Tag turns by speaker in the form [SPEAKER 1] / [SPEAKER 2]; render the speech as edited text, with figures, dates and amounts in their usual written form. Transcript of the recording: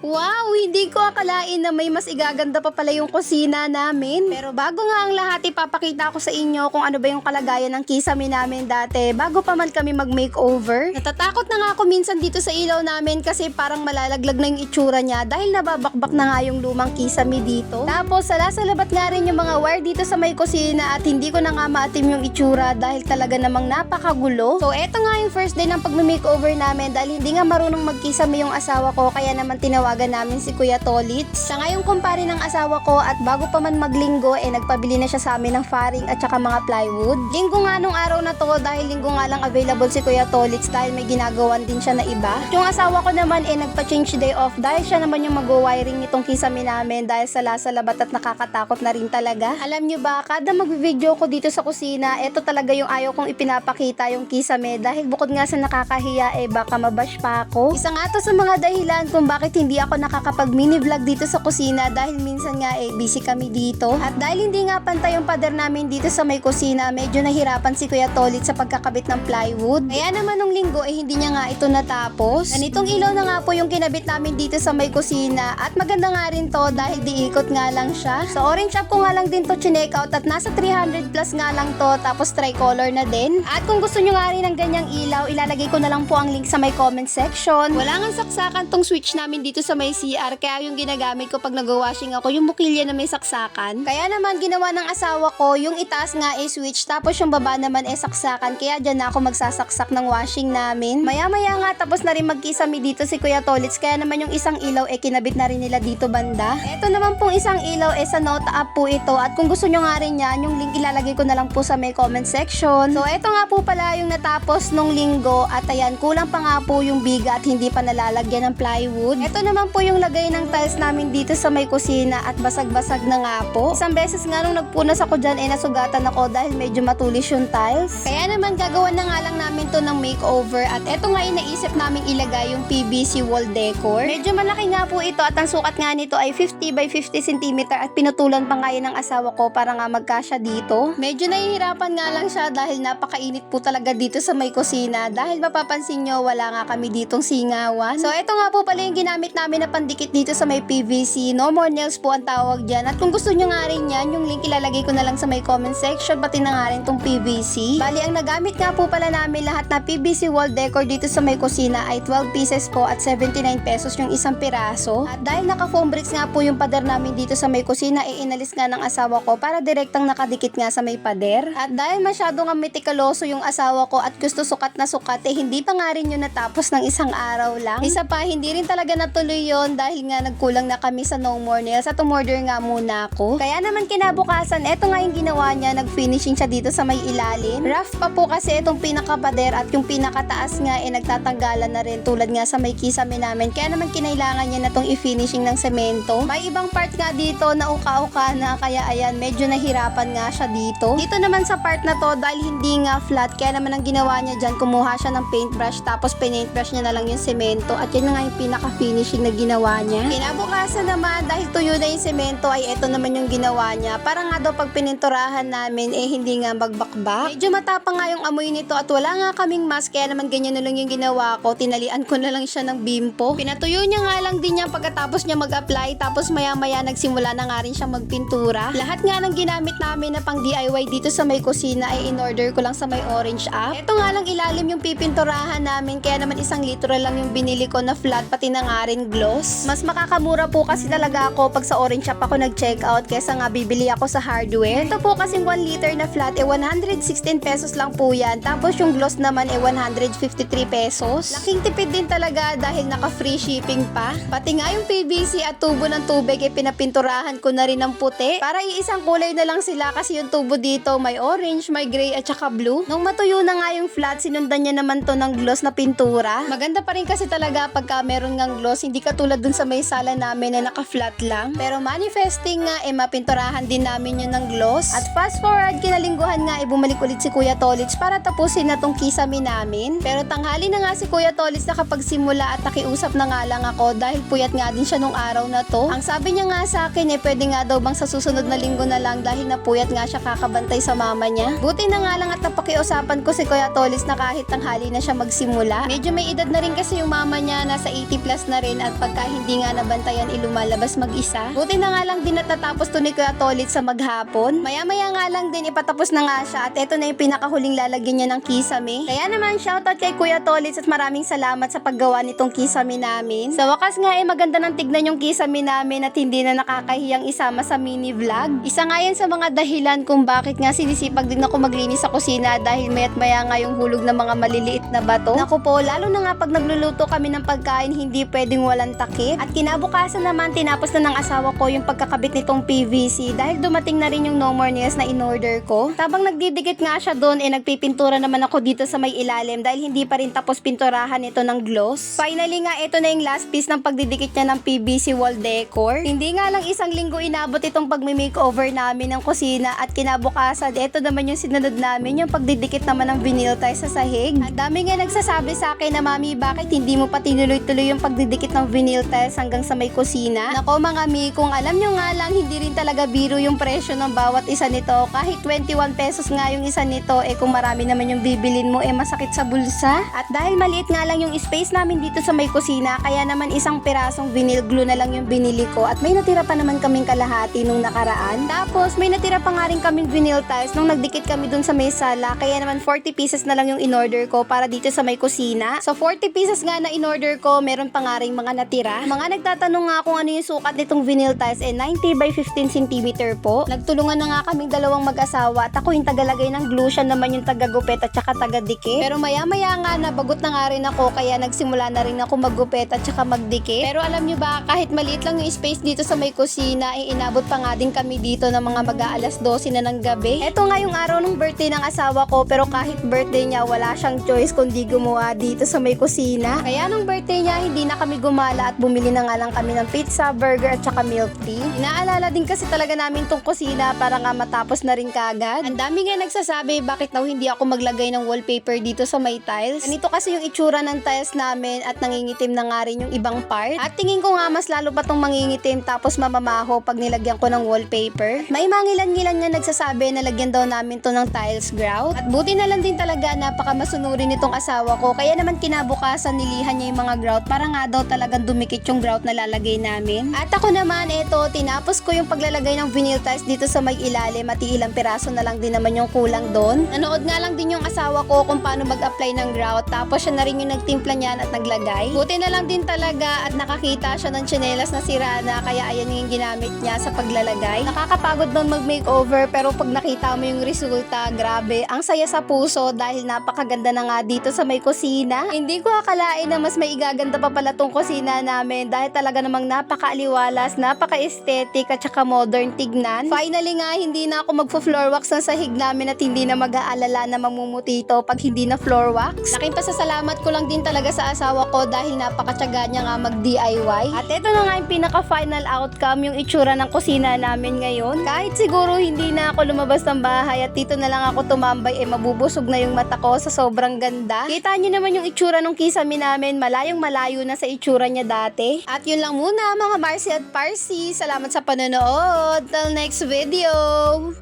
[SPEAKER 1] Wow, hindi ko akalain na may mas igaganda pa pala yung kusina namin. Pero bago nga ang lahat, ipapakita ko sa inyo kung ano ba yung kalagayan ng kisame namin dati bago pa man kami mag-makeover. Natatakot na nga ako minsan dito sa ilaw namin kasi parang malalaglag na yung itsura niya dahil nababakbak na nga yung lumang kisame dito. Tapos salasalabat nga rin yung mga wire dito sa may kusina at hindi ko na nga maatim yung itsura dahil talaga namang napakagulo. So eto nga yung first day ng pag-makeover namin dahil hindi nga marunong magkisame yung asawa ko kaya naman tinawagan namin si Kuya Tolits. Siya nga yung kumpare ng asawa ko at bago pa man maglinggo nagpabili na siya sa amin ng faring at saka mga plywood. Linggo nga nung araw na to dahil linggo nga lang available si Kuya Tolits dahil may ginagawan din siya na iba. Yung asawa ko naman nagpa-change day off dahil siya naman yung mag-wiring nitong kisame namin dahil salasalabat at nakakatakot na rin talaga. Alam nyo ba, kada mag-video ko dito sa kusina, eto talaga yung ayaw kong ipinapakita yung kisame dahil bukod nga sa nakakahiya baka mabash pa ako. Isa nga to sa mga dahilan kung bakit hindi ako nakakapag mini vlog dito sa kusina dahil minsan nga busy kami dito. At dahil hindi nga pantay yung pader namin dito sa may kusina, medyo nahirapan si Kuya Tolit sa pagkakabit ng plywood. Kaya naman nung linggo hindi niya nga ito natapos. Ganitong ilaw na nga po yung kinabit namin dito sa may kusina at maganda nga rin to dahil diikot nga lang siya. Sa orange shop ko nga lang din to chinek out at nasa 300 plus nga lang to tapos tricolor na din. At kung gusto nyo nga rin ng ganyang ilaw, ilalagay ko na lang po ang link sa may comment section. Wala nga saksakan tong switch namin dito sa may CR kaya yung ginagamit ko pag nag-washing ako yung bukilya na may saksakan. Kaya naman ginawa ng asawa ko yung itaas nga switch tapos yung baba naman saksakan kaya dyan na ako magsasaksak ng washing namin. Maya-maya nga tapos na rin magkisame dito si Kuya Tolits kaya naman yung isang ilaw kinabit na rin nila dito banda. Ito naman pong isang ilaw sa Nota app po ito at kung gusto nyo nga rin yan yung link ilalagay ko na lang po sa may comment section. So ito nga po pala yung natapos nung linggo at ayan kulang pa nga po yung biga at hindi pa nalalagyan ng plywood. Ito naman po yung lagay ng tiles namin dito sa may kusina at basag-basag na nga po. Isang beses nga nung nagpunas ako dyan nasugatan ako dahil medyo matulis yung tiles. Kaya naman gagawan na nga lang namin to ng makeover at eto nga yung naisip namin ilagay yung PVC wall decor. Medyo malaki nga po ito at ang sukat nga nito ay 50 by 50 cm at pinutulan pa nga yun ng asawa ko para nga magkasya dito. Medyo nahihirapan nga lang siya dahil napakainit po talaga dito sa may kusina dahil mapapansin nyo wala nga kami ditong singawan. So eto nga po pala yung ginamit namin na pandikit dito sa may PVC. No more nails po ang tawag dyan at kung gusto nyo nga rin yan yung link ilalagay ko na lang sa may comment section pati na nga rin tong PVC. Bali ang nagamit nga po pala namin lahat na PVC wall decor dito sa may kusina ay 12 pieces po at 79 pesos yung isang piraso. At dahil naka foam bricks nga po yung pader namin dito sa may kusina inalis nga ng asawa ko para direktang nakadikit nga sa may pader. At dahil masyado nga metikaloso yung asawa ko at gusto sukat na sukat hindi pa nga rin yun natapos ng isang araw lang. Isa pa hindi rin talaga natuloy yon dahil nga nagkulang na kami sa no more nails at umorder nga muna ako. Kaya naman kinabukasan eto nga yung ginawa niya, nag-finishing siya dito sa may ilalim. Rough pa po kasi itong pinakapader at yung pinakataas nga nagtatanggalan na rin tulad nga sa may kisame namin kaya naman kinailangan niya na tong i-finishing ng semento. May ibang part nga dito na uka-uka na kaya ayan medyo nahirapan nga siya dito. Dito naman sa part na to dahil hindi nga flat kaya naman ang ginawa niya dyan kumuha siya ng paintbrush tapos paintbrush niya na lang yung semento at yun na nga yung pinaka-finishing na ginawa niya. Kinabukasan naman dahil tuyo na yung semento ay eto naman yung ginawa niya. Para nga daw pag pininturahan namin hindi nga magbakbak. Medyo matapang nga yung amoy nito at wala nga kaming mask kaya naman ganyan na lang yung ginawa ko. Tinalian ko na lang siya ng bimpo. Pinatuyo niya nga lang din niya pagkatapos niya mag-apply tapos maya-maya nagsimula na nga rin siya magpintura. Lahat nga ng ginamit namin na pang DIY dito sa may kusina ay in-order ko lang sa may orange app. Ito nga lang ilalim yung pipinturahan namin kaya naman 1 litro lang yung binili ko na flat pati na nga rin gloss. Mas makakamura po kasi talaga ako pag sa orange shop ako nag-check out kesa nga bibili ako sa hardware. Ito po kasing 1 liter na flat 116 pesos lang po yan. Tapos yung gloss naman 153 pesos. Laking tipid din talaga dahil naka free shipping pa. Pati nga yung PVC at tubo ng tubig pinapinturahan ko na rin ng puti. Para iisang kulay na lang sila kasi yung tubo dito may orange, may gray at saka blue. Nung matuyo na nga yung flat, sinundan niya naman to ng gloss na pintura. Maganda pa rin kasi talaga pagka meron ngang gloss, hindi katulad dun sa may sala namin na naka-flat lang. Pero manifesting nga mapinturahan din namin yun ng gloss. At fast forward, kinalingguhan nga bumalik ulit si Kuya Tolits para tapusin na tong kisame namin. Pero tanghali na nga si Kuya Tolits nakapagsimula at nakiusap na nga lang ako dahil puyat nga din siya nung araw na to. Ang sabi niya nga sa akin pwede nga daw bang sa susunod na linggo na lang dahil napuyat nga siya kakabantay sa mama niya. Buti na nga lang at napakiusapan ko si Kuya Tolits na kahit tanghali na siya magsimula. Medyo may edad na rin kasi yung mama niya, nasa 80 plus na rin at pagka hindi nga nabantayan lumalabas mag-isa. Buti na nga lang din natatapos to ni Kuya Tolit sa maghapon. Maya-maya nga lang din ipatapos na nga siya at eto na yung pinakahuling lalagyan niya ng kisame. Kaya naman shoutout kay Kuya Tolit at maraming salamat sa paggawa nitong kisame namin. Sa wakas nga maganda ng tignan yung kisame namin at hindi na nakakahiyang isama sa mini vlog. Isa nga yan sa mga dahilan kung bakit nga sinisipag din ako maglinis sa kusina dahil maya't maya nga yung hulog ng mga maliliit na bato. Naku po, lalo na nga pag nagluluto kami ng pagkain hindi pwedeng walang takip. At kinabukasan naman tinapos na ng asawa ko yung pagkakabit nitong PVC dahil dumating na rin yung No More Nails na in-order ko. Tabang nagdidikit nga siya doon nagpipintura naman ako dito sa may ilalim dahil hindi pa rin tapos pinturahan ito ng gloss. Finally nga ito na yung last piece ng pagdidikit niya ng PVC wall decor. Hindi nga lang isang linggo inabot itong pagmi-makeover namin ng kusina at kinabukasan ito naman yung sinunod namin yung pagdidikit naman ng vinyl tiles sa sahig. Ang dami nga nagsasabi sa akin na mami bakit hindi mo pa tinuloy-tuloy yung pagdidikit ng vinyl tiles hanggang sa may kusina. Nako mga mi, kung alam nyo nga lang hindi rin talaga biro yung presyo ng bawat isa nito. Kahit 21 pesos nga yung isa nito kung marami naman yung bibilin mo masakit sa bulsa. At dahil maliit nga lang yung space namin dito sa may kusina kaya naman isang pirasong vinyl glue na lang yung binili ko at may natira pa naman kaming kalahati nung nakaraan. Tapos may natira pa nga rin kaming vinyl tiles nung nagdikit kami dun sa may sala kaya naman 40 pieces na lang yung in-order ko para dito sa may kusina. So 40 pieces nga na in-order ko, meron pa nga rin mga natira. Mga nagtatanong nga kung ano yung sukat nitong vinyl tiles 90 by 15 cm po. Nagtulungan na nga kaming dalawang mag-asawa at ako yung tagalagay ng glue, siya naman yung tagagupet at saka tagadikit. Pero maya-maya nga nabagot na nga rin ako kaya nagsimula na rin ako maggupet at saka magdikit. Pero alam nyo ba, kahit maliit lang yung space dito sa may kusina, inabot pa nga din kami dito ng mga mag-aalas 12 na ng gabi. Eto nga yung araw ng birthday ng asawa ko pero kahit birthday niya wala siyang choice kundi gumawa dito sa may kusina. Kaya nung birthday niya hindi na kami gumala at bumili na nga lang kami ng pizza, burger at saka milk tea. Inaalala din kasi talaga namin tong kusina para nga matapos na rin kagad. Ang dami nga nagsasabi bakit daw hindi ako maglagay ng wallpaper dito sa may tiles. Ganito kasi yung itsura ng tiles namin at nangingitim na nga rin yung ibang part. At tingin ko nga mas lalo pa tong mangingitim tapos mamamaho pag nilagyan ko ng wallpaper. May mangilan-ngilan nga nagsasabi na lagyan daw namin to ng tiles grout. At buti na lang din talaga napakamasunurin nitong asawa ko kaya naman kinabukasan nilihan niya yung mga grout para nga daw talagang dumikit yung grout na lalagay namin. At ako naman tinapos ko yung paglalagay ng vinyl tiles dito sa may ilalim at ilang piraso na lang din naman yung kulang doon. Nanood nga lang din yung asawa ko kung paano mag-apply ng grout tapos siya na rin yung nagtimpla niyan at naglagay. Buti na lang din talaga at nakakita siya ng tsinelas na sira na kaya ayan yung ginamit niya sa paglalagay. Nakakapagod doon mag-makeover pero pag nakita mo yung resulta, grabe, ang saya sa puso dahil napakaganda na nga dito sa may kusina. Hindi ko akalain na mas may igaganda pa pala tong kusina namin dahil talaga namang napaka-aliwalas, napaka-aesthetic at saka modern tignan. Finally nga, hindi na ako magfo-floor wax ng sahig namin at hindi na mag-aalala na mamumuti ito pag hindi na floor wax. Laking pasasalamat ko lang din talaga sa asawa ko dahil napakatyaga niya nga mag-DIY. At ito na nga yung pinaka-final outcome, yung itsura ng kusina namin ngayon. Kahit siguro hindi na ako lumabas ng bahay at dito na lang ako tumambay, mabubusog na yung mata ko sa sobrang ganda. Kita nyo naman yung itsura ng kisame namin, malayong malayo na sa itsura niya dati. At yun lang muna mga Marcy at Parsi. Salamat sa panonood. Till next video!